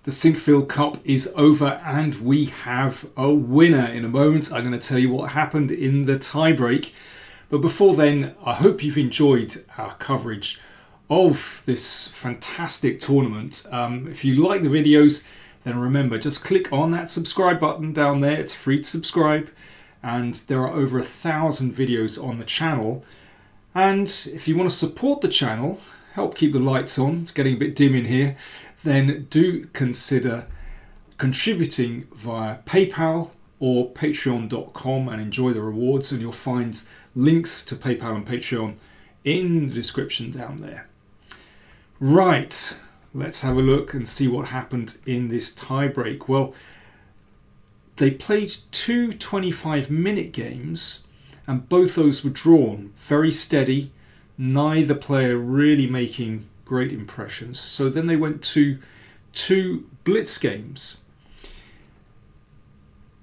The Sinquefield Cup is over and we have a winner. In a moment, I'm going to tell you what happened in the tiebreak. But before then, I hope you've enjoyed our coverage of this fantastic tournament. If you like the videos, then remember, just click on that subscribe button down there. It's free to subscribe. And there are over 1,000 videos on the channel. And if you want to support the channel, help keep the lights on, it's getting a bit dim in here, then do consider contributing via PayPal or patreon.com and enjoy the rewards, and you'll find links to PayPal and Patreon in the description down there. Right, let's have a look and see what happened in this tiebreak. Well, they played two 25-minute games and both those were drawn. Very steady, neither player really making great impressions. So then they went to two blitz games.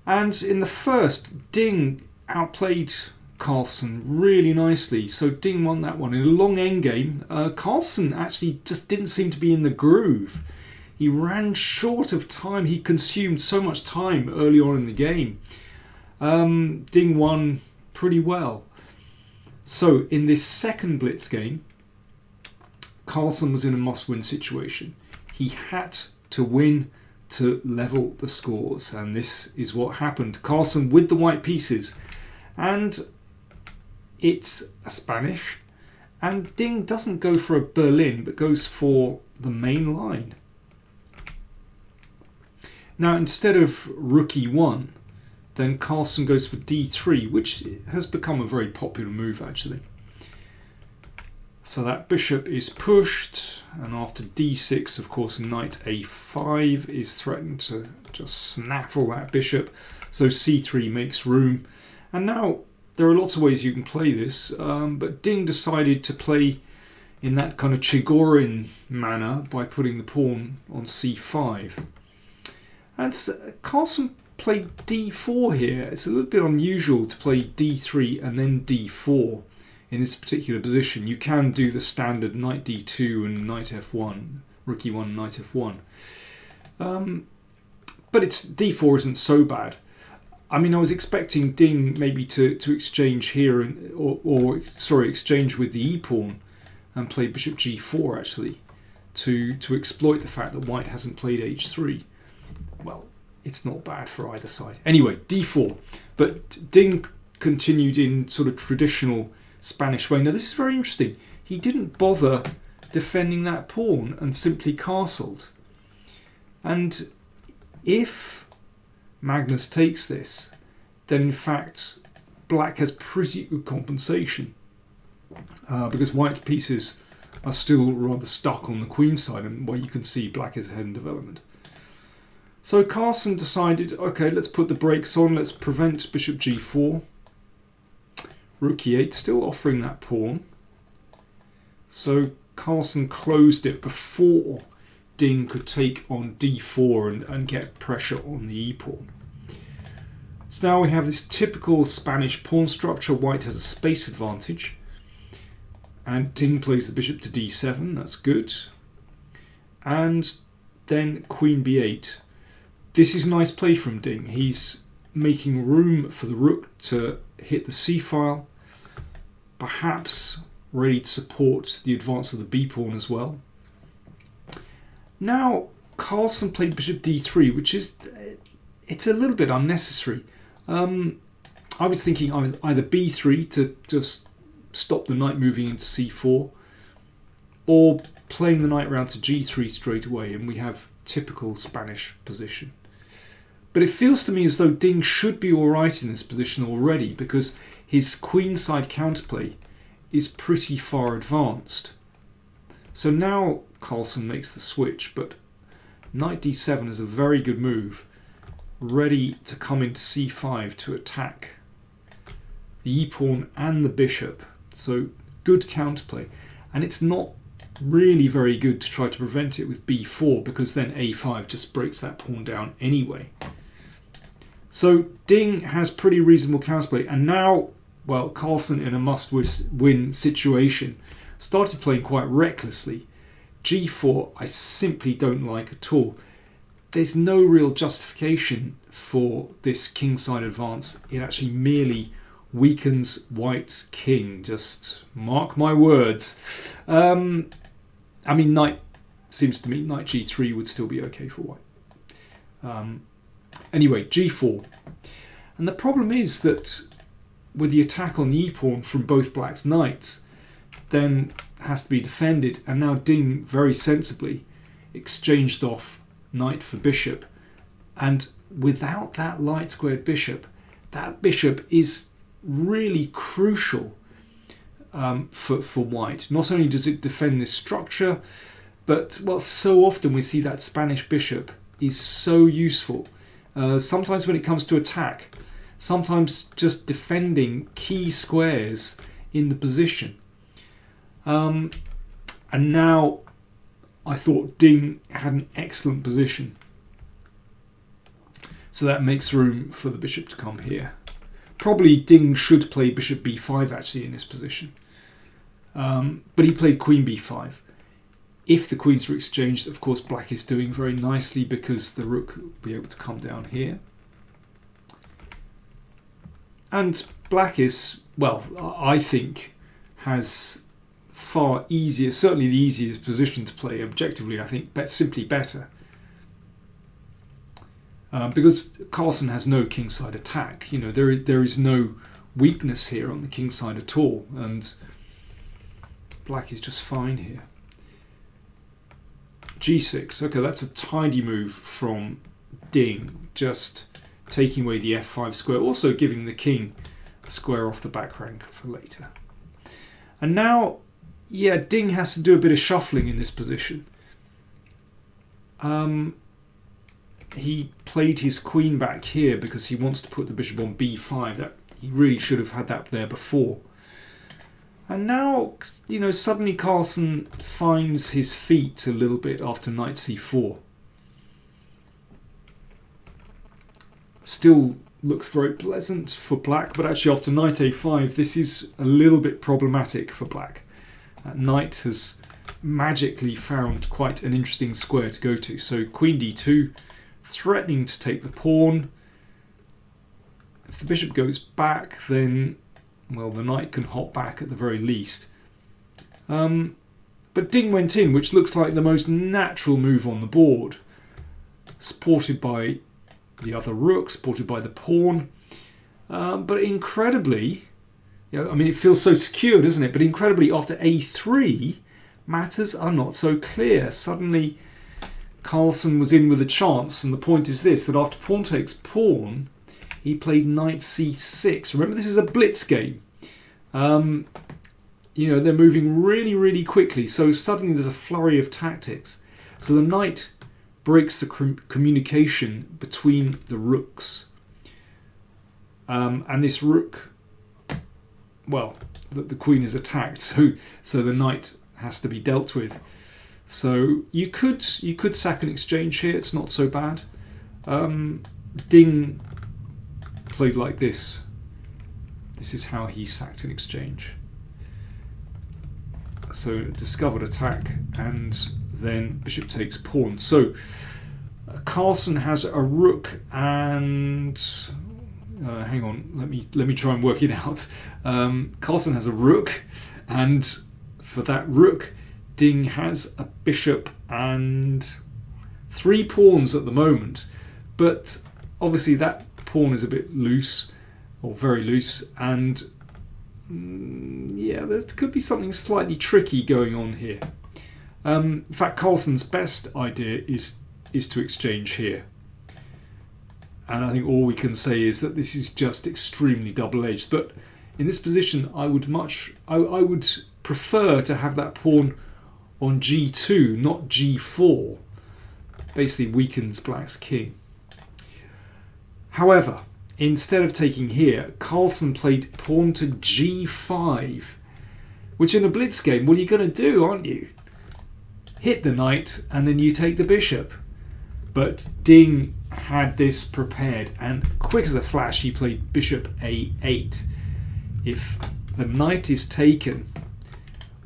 And in the first, Ding outplayed Carlsen really nicely. So Ding won that one. In a long endgame, Carlsen actually just didn't seem to be in the groove. He ran short of time. He consumed so much time early on in the game. Ding won pretty well. So in this second blitz game, Carlsen was in a must-win situation. He had to win to level the scores, and this is what happened. Carlsen with the white pieces, and it's a Spanish, and Ding doesn't go for a Berlin but goes for the main line. Now instead of rook e1, then Carlsen goes for d3, which has become a very popular move actually. So that bishop is pushed, and after d6, of course, knight a5 is threatened to just snaffle that bishop. So c3 makes room. And now there are lots of ways you can play this, but Ding decided to play in that kind of Chigorin manner by putting the pawn on c5. And Carlsen played d4 here. It's a little bit unusual to play d3 and then d4. In this particular position, you can do the standard knight d2 and knight f1, rook e1, knight f1. But it's d4 isn't so bad. I mean, I was expecting Ding maybe to exchange here or exchange with the e-pawn and play bishop g4 actually to exploit the fact that white hasn't played h3. Well, it's not bad for either side. Anyway, d4. But Ding continued in sort of traditional Spanish way. Now this is very interesting. He didn't bother defending that pawn and simply castled. And if Magnus takes this, then in fact black has pretty good compensation because white pieces are still rather stuck on the queen side, and where you can see black is ahead in development. So Carlsen decided, okay, let's put the brakes on, let's prevent bishop g4. Rook e8, still offering that pawn. So Carlsen closed it before Ding could take on d4 and get pressure on the e-pawn. So now we have this typical Spanish pawn structure. White has a space advantage. And Ding plays the bishop to d7, that's good. And then queen b8. This is nice play from Ding. He's making room for the rook to hit the c-file, perhaps ready to support the advance of the b-pawn as well. Now Carlsen played bishop d3, which is, it's a little bit unnecessary. I was thinking either b3 to just stop the knight moving into c4, or playing the knight round to g3 straight away, and we have typical Spanish position. But it feels to me as though Ding should be alright in this position already, because his queenside counterplay is pretty far advanced. So now Carlsen makes the switch, but knight d7 is a very good move, ready to come into c5 to attack the e-pawn and the bishop. So good counterplay, and it's not really very good to try to prevent it with b4, because then a5 just breaks that pawn down anyway. So Ding has pretty reasonable counterplay, and now, well, Carlsen in a must-win situation started playing quite recklessly. g4 I simply don't like at all. there's no real justification for this kingside advance. It actually merely weakens white's king. Just mark my words. I mean, seems to me knight g3 would still be okay for white. Anyway, g4. And the problem is that with the attack on the e-pawn from both black's knights, then has to be defended. And now Ding very sensibly exchanged off knight for bishop. And without that light squared bishop, that bishop is really crucial for white. Not only does it defend this structure, but well, so often we see that Spanish bishop is so useful. Sometimes when it comes to attack, sometimes just defending key squares in the position. And now I thought Ding had an excellent position. So that makes room for the bishop to come here. Probably Ding should play bishop b5 actually in this position. But he played queen b5. If the queens were exchanged, of course, black is doing very nicely because the rook will be able to come down here. And black is, well, I think, has far easier, certainly the easiest position to play objectively, I think, but simply better. Because Carlsen has no kingside attack. You know, there is no weakness here on the kingside at all, and black is just fine here. g6. Okay, that's a tidy move from Ding, just taking away the f5 square, also giving the king a square off the back rank for later. And now, yeah, Ding has to do a bit of shuffling in this position. He played his queen back here because he wants to put the bishop on b5. That he really should have had that there before. And now, you know, suddenly Carlsen finds his feet a little bit after knight c4. Still looks very pleasant for black, but actually after knight a5, this is a little bit problematic for black. Knight has magically found quite an interesting square to go to. So queen d2, threatening to take the pawn. If the bishop goes back, then, well, the knight can hop back at the very least. But Ding went in, which looks like the most natural move on the board. Supported by the other rook, supported by the pawn. But incredibly, you know, I mean, it feels so secure, doesn't it? But incredibly, after a3, matters are not so clear. Suddenly, Carlsen was in with a chance, and the point is this, that after pawn takes pawn, he played knight c6. Remember, this is a blitz game. You know, they're moving really, really quickly, so suddenly there's a flurry of tactics. So the knight breaks the communication between the rooks. And this rook, well, the queen is attacked, so the knight has to be dealt with. So you could sack an exchange here. It's not so bad. Ding played like this. This is how he sacked an exchange. So discovered attack, and then bishop takes pawn. So Carlsen has a rook and hang on. Let me try and work it out. Carlsen has a rook, and for that rook, Ding has a bishop and 3 pawns at the moment, but obviously that pawn is a bit loose, or very loose, and yeah, there could be something slightly tricky going on here. In fact, Carlsen's best idea is to exchange here, and I think all we can say is that this is just extremely double-edged. But in this position, I would prefer to have that pawn on g2, not g4. Basically weakens black's king. However, instead of taking here, Carlsen played pawn to g5, which in a blitz game, well, you're going to do, aren't you? Hit the knight and then you take the bishop. But Ding had this prepared, and quick as a flash he played bishop a8. If the knight is taken,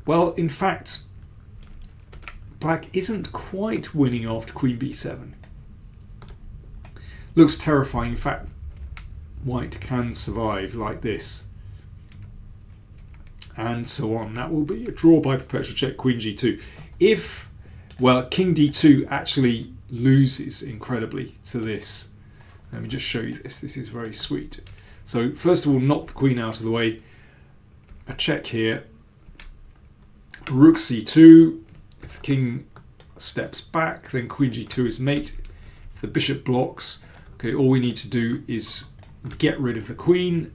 well, in fact, black isn't quite winning after queen b7. Looks terrifying. In fact, white can survive like this. And so on. That will be a draw by perpetual check, queen g2. If, well, king d2 actually loses incredibly to this. Let me just show you this. This is very sweet. So first of all, knock the queen out of the way. A check here. Rook c2. If the king steps back, then queen g2 is mate. If the bishop blocks, okay, all we need to do is get rid of the queen,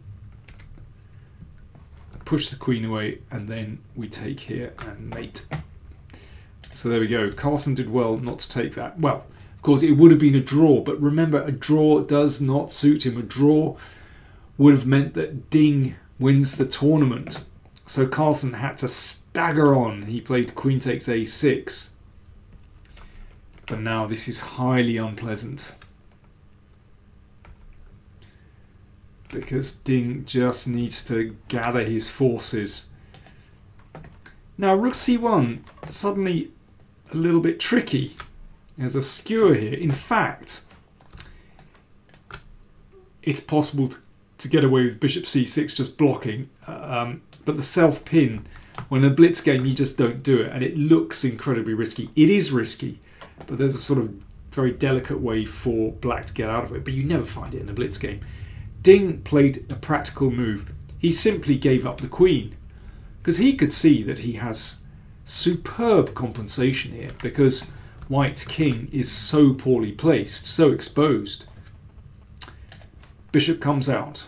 push the queen away, and then we take here and mate. So there we go. Carlsen did well not to take that. Well, of course, it would have been a draw, but remember, a draw does not suit him. A draw would have meant that Ding wins the tournament. So Carlsen had to stagger on. He played queen takes a6. But now this is highly unpleasant, because Ding just needs to gather his forces. Now rook c1, suddenly a little bit tricky. There's a skewer here. In fact, it's possible to get away with bishop c6 just blocking, but the self-pin, when in a blitz game, you just don't do it, and it looks incredibly risky. It is risky, but there's a sort of very delicate way for black to get out of it, but you never find it in a blitz game. Ding played a practical move. He simply gave up the queen, because he could see that he has superb compensation here, because white's king is so poorly placed, so exposed. Bishop comes out.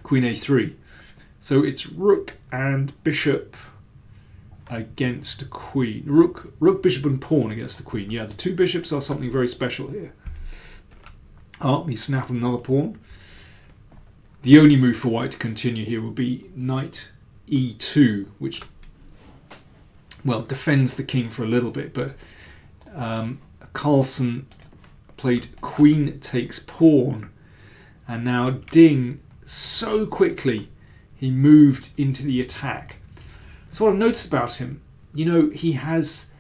Queen a3. So it's rook and bishop against queen. Rook, bishop and pawn against the queen. Yeah, the two bishops are something very special here. Oh, he snapped another pawn. The only move for white to continue here would be knight e2, which, well, defends the king for a little bit, but Carlsen played queen takes pawn, and now Ding, so quickly he moved into the attack. So what I've noticed about him, you know, he has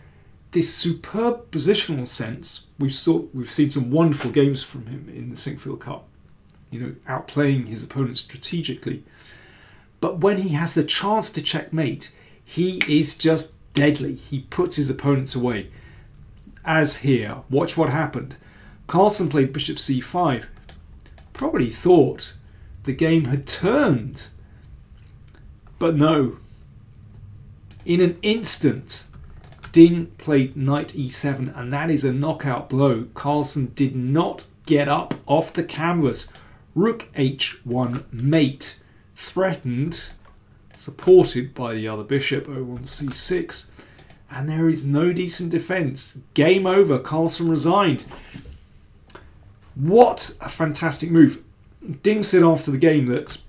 this superb positional sense. We've seen some wonderful games from him in the Sinquefield Cup, you know, outplaying his opponent strategically. But when he has the chance to checkmate, he is just deadly. He puts his opponents away. As here, watch what happened. Carlsen played bishop c5. Probably thought the game had turned. But no. In an instant, Ding played knight e7, and that is a knockout blow. Carlsen did not get up off the canvas. Rook h1 mate, threatened, supported by the other bishop, o1 c6, and there is no decent defense. Game over. Carlsen resigned. What a fantastic move. Ding said after the game that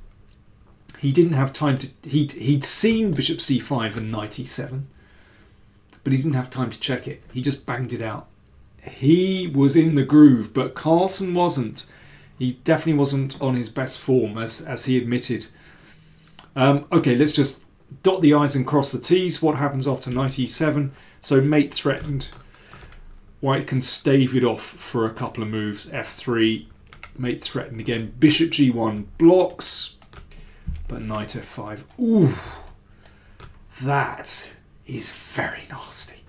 he didn't have time to... He'd seen bishop c5 and knight e7, but he didn't have time to check it. He just banged it out. He was in the groove, but Carlsen wasn't. He definitely wasn't on his best form, as he admitted. Okay, let's just dot the I's and cross the T's. What happens after knight e7? So mate threatened. White can stave it off for a couple of moves. f3, mate threatened again. Bishop g1 blocks, but knight f5. Ooh, that is very nasty.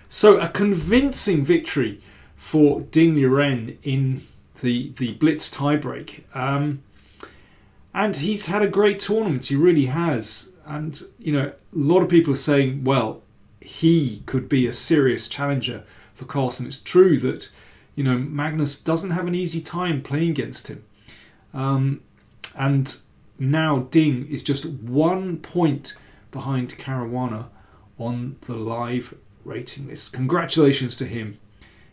So a convincing victory for Ding Liren in the Blitz tiebreak. And he's had a great tournament, he really has. And, you know, a lot of people are saying, well, he could be a serious challenger for Carlsen. It's true that, you know, Magnus doesn't have an easy time playing against him. And now Ding is just 1 point behind Caruana on the live rating list. Congratulations to him.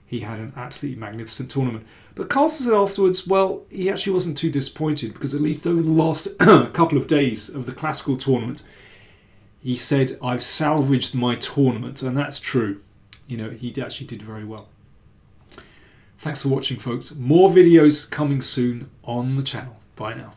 He had an absolutely magnificent tournament. But Carlsen said afterwards, well, he actually wasn't too disappointed, because at least over the last couple of days of the classical tournament, he said, I've salvaged my tournament. And that's true. You know, he actually did very well. Thanks for watching, folks. More videos coming soon on the channel. Bye now.